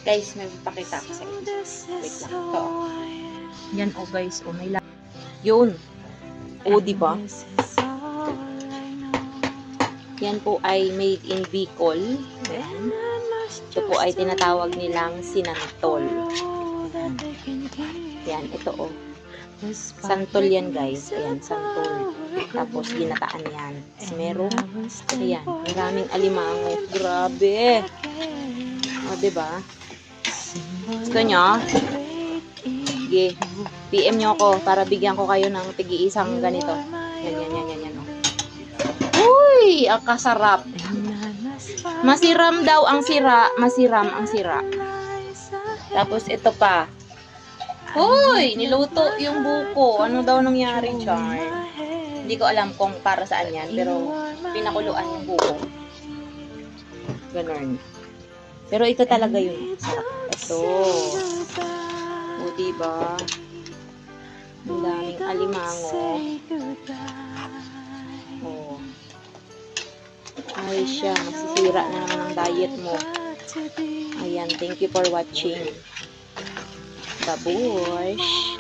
Guys, nagpakita ko sa inyo. Wait lang. Ito. Yan o guys. O, may yun. O, diba? Yan po ay made in Bicol. Ayan. Ito po ay tinatawag nilang sinantol. Yan, ito o. Santol yan guys. Ayan, santol. Tapos ginataan yan. Tapos merong, ayan, maraming alimango. Grabe. O, diba? Gusto nyo? Sige. PM nyo ako para bigyan ko kayo ng tig-iisang ganito. Yan. Uy! Ang kasarap. Masiram daw ang sira. Masiram ang sira. Tapos ito pa. Uy! Niluto yung buko. Ano daw nangyari, Char? Hindi ko alam kung para saan yan. Pero pinakuluan yung buko. Ganun. Pero ito talaga yun. Sarap. Ito. O, diba? Ang daming alimango. O. Ay siya. Masisira na naman ang diet mo. Ayan. Thank you for watching. Babush.